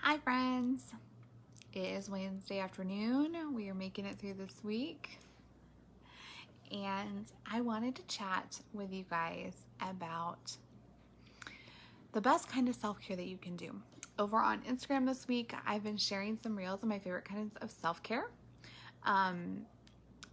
Hi friends, it is Wednesday afternoon. We are making it through this week and I wanted to chat with you guys about the best kind of self-care that you can do. Over on Instagram this week, I've been sharing some reels of my favorite kinds of self-care.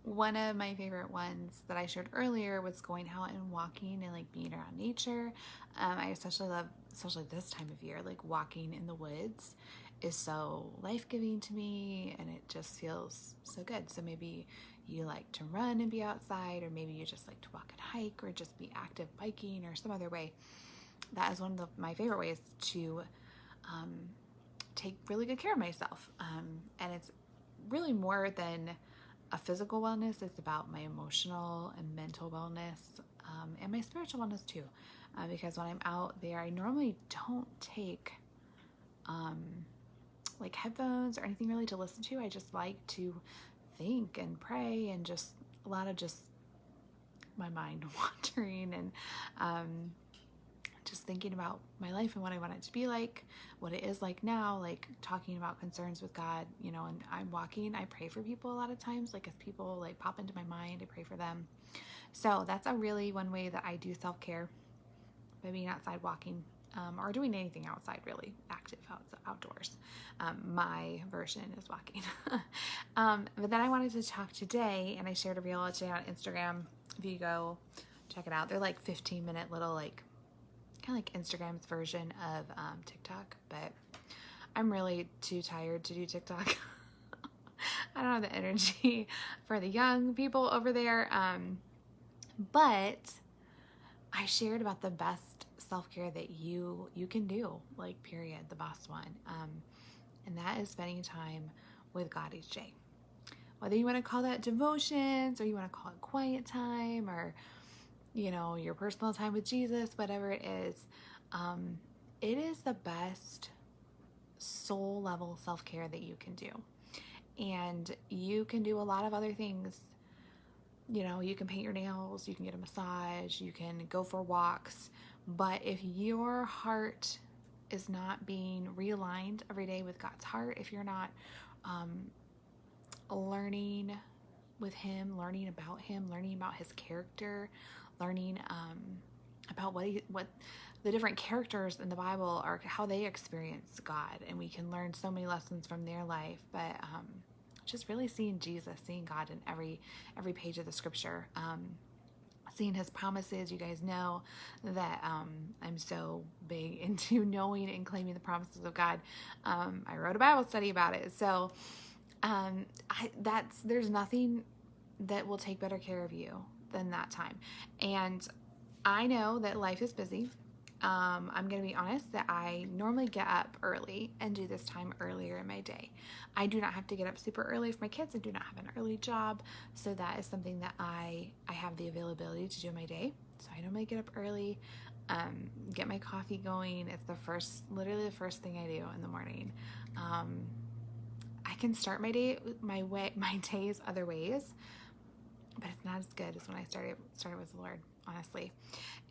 One of my favorite ones that I shared earlier was going out and walking and like being around nature. I especially love, especially this time of year, like walking in the woods is so life-giving to me and it just feels so good. So maybe you like to run and be outside, or maybe you just like to walk and hike, or just be active biking or some other way. That is one of my favorite ways to take really good care of myself. And it's really more than a physical wellness. It's about my emotional and mental wellness, and my spiritual wellness too. Because when I'm out there, I normally don't take like headphones or anything really to listen to. I just like to think and pray, and just a lot of just my mind wandering, and just thinking about my life and what I want it to be like, what it is like now, like talking about concerns with God, and I'm walking, I pray for people a lot of times. Like if people like pop into my mind, I pray for them. So that's a really one way that I do self-care, by being outside walking, or doing anything outside, really active outdoors. My version is walking. But then I wanted to talk today, and I shared a reel today on Instagram. If you go check it out, they're like 15-minute little like kind of like Instagram's version of TikTok, but I'm really too tired to do TikTok. I don't have the energy for the young people over there. But I shared about the best self-care that you can do, like period, the best one. And that is spending time with God each day. Whether you want to call that devotions, or you want to call it quiet time, or your personal time with Jesus, whatever it is the best soul level self-care that you can do. And you can do a lot of other things. You can paint your nails, you can get a massage, you can go for walks. But if your heart is not being realigned every day with God's heart, if you're not learning with Him, learning about Him, learning about His character, learning about what the different characters in the Bible are, how they experience God, and we can learn so many lessons from their life. But just really seeing Jesus, seeing God in every page of the Scripture, seeing His promises. You guys know that I'm so big into knowing and claiming the promises of God. I wrote a Bible study about it, so there's nothing that will take better care of you than that time. And I know that life is busy. I'm going to be honest that I normally get up early and do this time earlier in my day. I do not have to get up super early for my kids. I do not have an early job. So that is something that I have the availability to do in my day. So I normally get up early, get my coffee going. It's literally the first thing I do in the morning. I can start my day, my days other ways, but it's not as good as when I started with the Lord, honestly.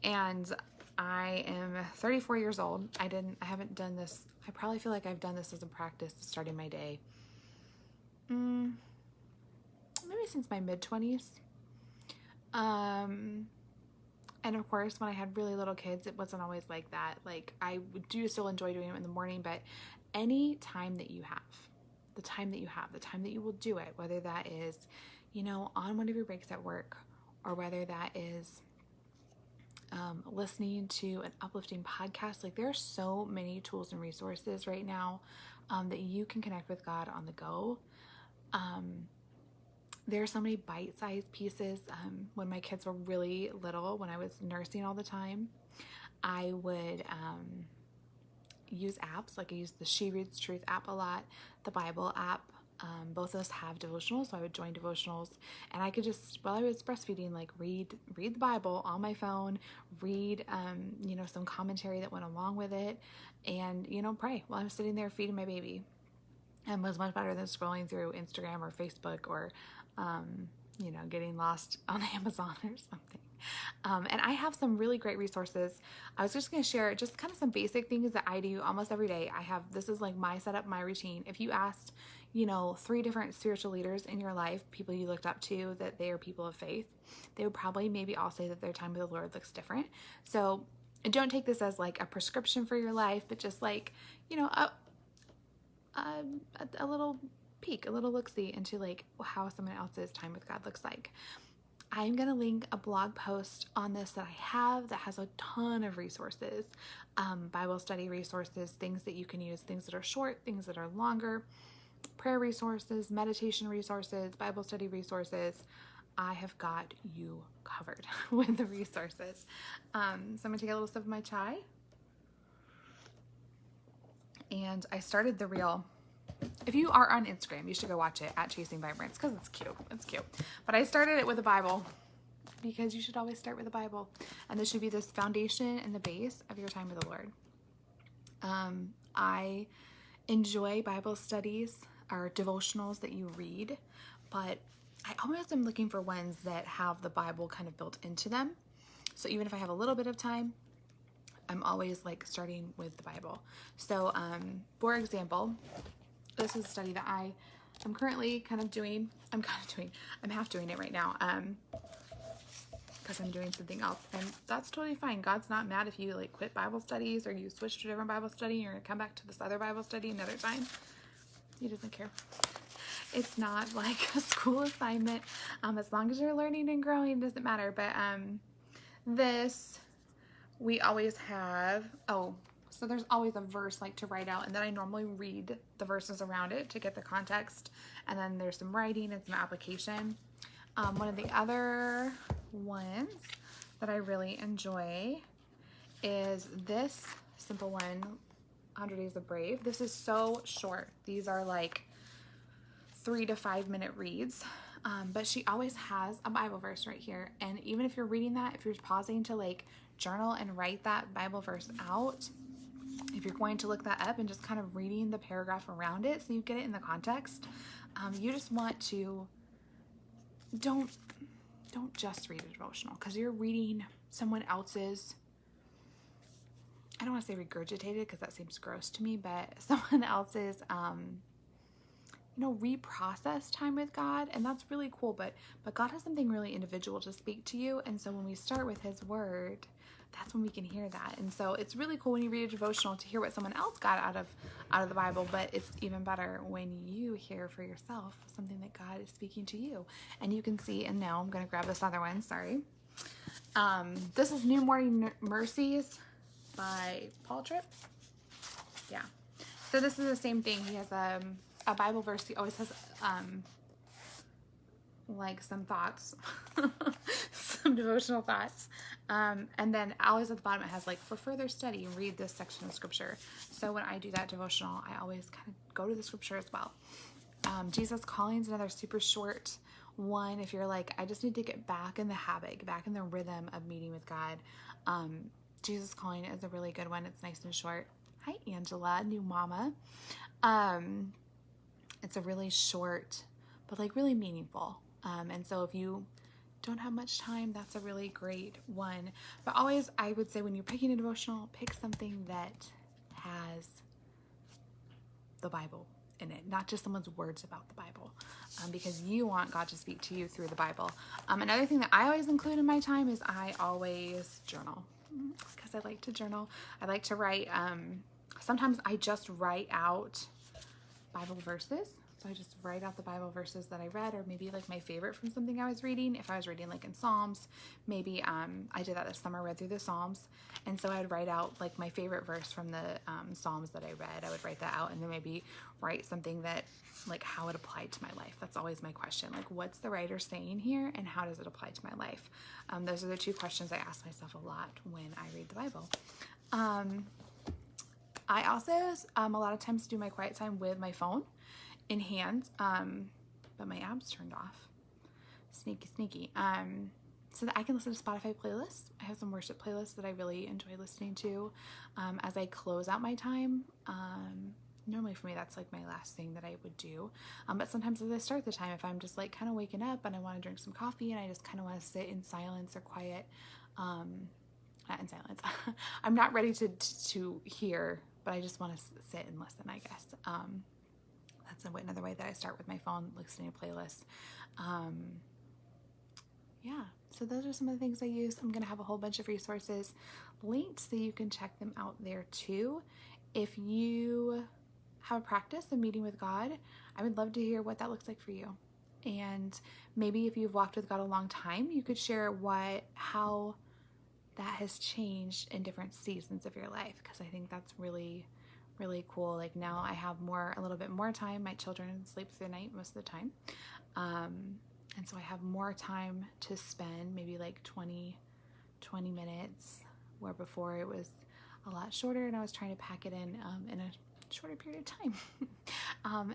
And I am 34 years old. I haven't done this. I probably feel like I've done this as a practice, starting my day, maybe since my mid-20s. And of course, when I had really little kids, it wasn't always like that. Like, I do still enjoy doing it in the morning, but any time that you have, the time that you will do it, whether that is, on one of your breaks at work, or whether that is listening to an uplifting podcast. Like, there are so many tools and resources right now that you can connect with God on the go. There are so many bite-sized pieces. When my kids were really little, when I was nursing all the time, I would use apps. Like, I used the She Reads Truth app a lot, the Bible app. Both of us have devotionals, so I would join devotionals, and I could just, while I was breastfeeding, like read the Bible on my phone, read some commentary that went along with it, and pray while I'm sitting there feeding my baby. And was much better than scrolling through Instagram or Facebook, or getting lost on Amazon or something. And I have some really great resources. I was just going to share just kind of some basic things that I do almost every day. This is like my setup, my routine. If you asked, 3 different spiritual leaders in your life, people you looked up to, that they are people of faith, they would probably maybe all say that their time with the Lord looks different. So don't take this as like a prescription for your life, but just like, a little peek, a little look-see into like how someone else's time with God looks like. I'm going to link a blog post on this that I have that has a ton of resources, Bible study resources, things that you can use, things that are short, things that are longer, prayer resources, meditation resources, Bible study resources. I have got you covered with the resources. So I'm going to take a little sip of my chai. And I started the reel. If you are on Instagram, you should go watch it at Chasing Vibrance because it's cute. It's cute. But I started it with a Bible because you should always start with the Bible. And this should be this foundation and the base of your time with the Lord. I enjoy Bible studies or devotionals that you read, but I always am looking for ones that have the Bible kind of built into them. So even if I have a little bit of time, I'm always like starting with the Bible. So for example, this is a study that I'm currently kind of doing. I'm half doing it right now because I'm doing something else, and that's totally fine. God's not mad if you like quit Bible studies or you switch to a different Bible study and you're gonna come back to this other Bible study another time. He doesn't care. It's not like a school assignment. As long as you're learning and growing, it doesn't matter. But this, we always have, so there's always a verse like to write out, and then I normally read the verses around it to get the context, and then there's some writing and some application. One of the other ones that I really enjoy is this simple one, 100 Days of Brave. This is so short. These are like 3 to 5 minute reads. But she always has a Bible verse right here. And even if you're reading that, if you're pausing to like journal and write that Bible verse out, if you're going to look that up and just kind of reading the paragraph around it so you get it in the context, you just want to, don't just read a devotional because you're reading someone else's, I don't want to say regurgitated because that seems gross to me, but someone else's, reprocess time with God, and that's really cool. But God has something really individual to speak to you, and so when we start with His Word, that's when we can hear that. And so it's really cool when you read a devotional to hear what someone else got out of the Bible, but it's even better when you hear for yourself something that God is speaking to you, and you can see. And now I'm going to grab this other one. Sorry. This is New Morning Mercies by Paul Tripp. Yeah. So this is the same thing. He has a Bible verse. He always has like some thoughts, some devotional thoughts. And then always at the bottom it has like, for further study, read this section of scripture. So when I do that devotional, I always kind of go to the scripture as well. Jesus Calling is another super short one. If you're like, I just need to get back in the habit, back in the rhythm of meeting with God. Jesus Calling is a really good one. It's nice and short. Hi, Angela, new mama. It's a really short, but like really meaningful. And so if you don't have much time, that's a really great one. But always, I would say when you're picking a devotional, pick something that has the Bible in it, not just someone's words about the Bible, because you want God to speak to you through the Bible. Another thing that I always include in my time is I always journal, because I like to journal. I like to write. Sometimes I just write out Bible verses. So I just write out the Bible verses that I read, or maybe like my favorite from something I was reading. If I was reading like in Psalms, maybe I did that this summer, read through the Psalms. And so I would write out like my favorite verse from the Psalms that I read. I would write that out, and then maybe write something that like how it applied to my life. That's always my question. Like, what's the writer saying here, and how does it apply to my life? Those are the 2 questions I ask myself a lot when I read the Bible. I also a lot of times do my quiet time with my phone in hand, but my app's turned off. Sneaky. So that I can listen to Spotify playlists. I have some worship playlists that I really enjoy listening to as I close out my time. Normally for me, that's like my last thing that I would do. But sometimes as I start the time, if I'm just like kind of waking up and I want to drink some coffee and I just kind of want to sit in silence or quiet, not in silence, I'm not ready to hear, but I just want to sit and listen, I guess. That's another way that I start with my phone, listening to playlists. Yeah, so those are some of the things I use. I'm going to have a whole bunch of resources linked so you can check them out there too. If you have a practice of meeting with God, I would love to hear what that looks like for you. And maybe if you've walked with God a long time, you could share how that has changed in different seasons of your life, because I think that's really, really cool. Like now I have a little bit more time. My children sleep through the night most of the time. And so I have more time to spend, maybe like 20 minutes, where before it was a lot shorter and I was trying to pack it in a shorter period of time.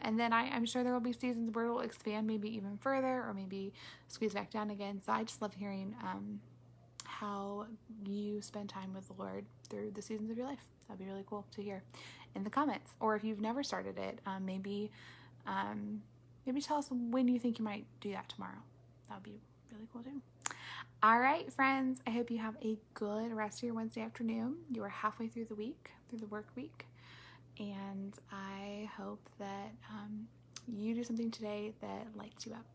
And then I'm sure there will be seasons where it will expand maybe even further, or maybe squeeze back down again. So I just love hearing how you spend time with the Lord through the seasons of your life. That'd be really cool to hear in the comments. Or if you've never started it, maybe tell us when you think you might do that tomorrow. That would be really cool too. All right, friends, I hope you have a good rest of your Wednesday afternoon. You are halfway through the week, through the work week. And I hope that you do something today that lights you up.